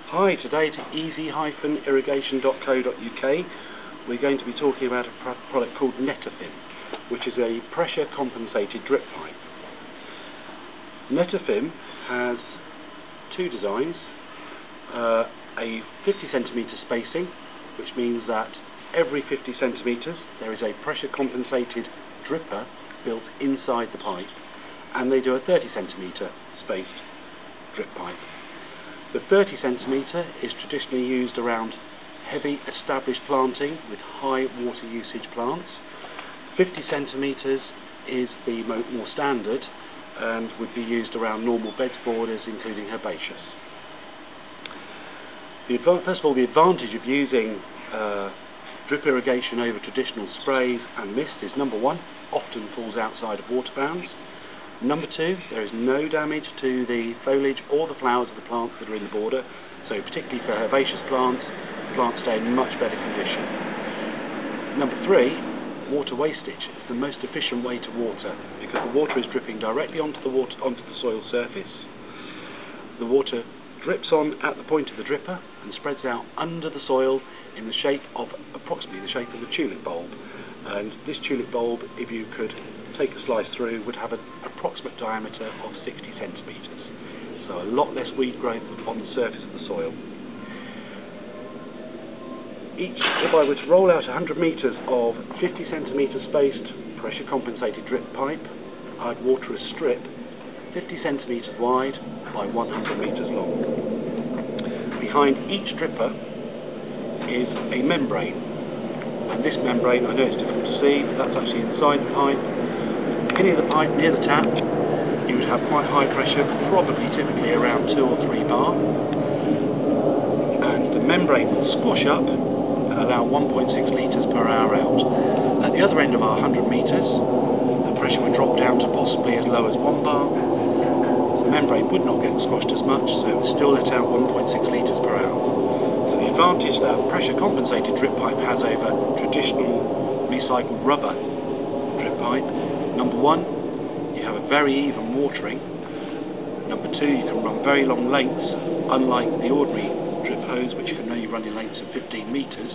Hi, today to easy-irrigation.co.uk we're going to be talking about a product called Netafim, which is a pressure compensated drip pipe. Netafim has two designs, a 50 centimetre spacing, which means that every 50 centimetres there is a pressure compensated dripper built inside the pipe, and they do a 30 centimetre spaced drip pipe. The 30 centimetre is traditionally used around heavy established planting with high water usage plants. 50 centimetres is the more standard and would be used around normal beds borders, including herbaceous. First of all, the advantage of using drip irrigation over traditional sprays and mist is, number one, often falls outside of water bounds. Number two, there is no damage to the foliage or the flowers of the plants that are in the border, so particularly for herbaceous plants, plants stay in much better condition. Number three, water wastage is the most efficient way to water, because the water is dripping directly onto the soil surface. The water drips on at the point of the dripper and spreads out under the soil in the shape of approximately the shape of a tulip bulb. And this tulip bulb, if you could take a slice through, would have an approximate diameter of 60 centimetres. So a lot less weed growth on the surface of the soil. If I were to roll out 100 metres of 50 centimetre spaced pressure compensated drip pipe, I'd water a strip 50 centimetres wide by 100 metres long. Behind each dripper is a membrane, and this membrane, I know it's difficult to see, but that's actually inside the pipe. Beginning of the pipe near the tap, you would have quite high pressure, probably typically around 2 or 3 bar, and the membrane will squash up and allow 1.6 litres per hour out. At the other end of our 100 metres, the pressure would drop down to possibly as low as 1 bar. The membrane would not get squashed as much, so it would still let out 1.6 litres per hour. So the advantage that a pressure compensated drip pipe has over traditional recycled rubber drip pipe: number one, you have a very even watering. Number two, you can run very long lengths, unlike the ordinary drip hose, which can only run in lengths of 15 metres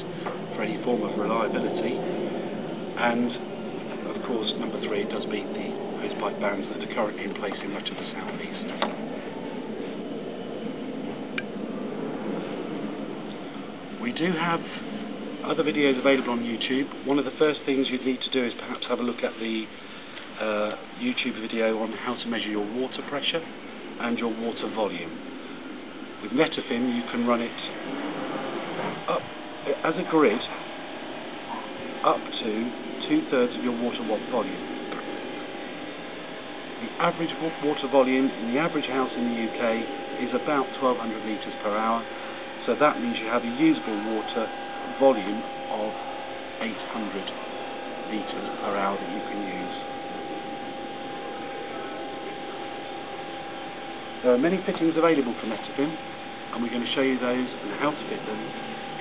for any form of reliability. And of course, number three, it does meet the hose pipe bans that are currently in place in much of the southeast. We do have other videos available on YouTube. One of the first things you'd need to do is perhaps have a look at the YouTube video on how to measure your water pressure and your water volume. With Netafim, you can run it up as a grid up to 2/3 of your water volume. The average water volume in the average house in the UK is about 1200 litres per hour, so that means you have a usable water volume of 800 litres per hour that you can use. There are many fittings available from Netafim, and we're going to show you those and how to fit them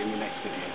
in the next video.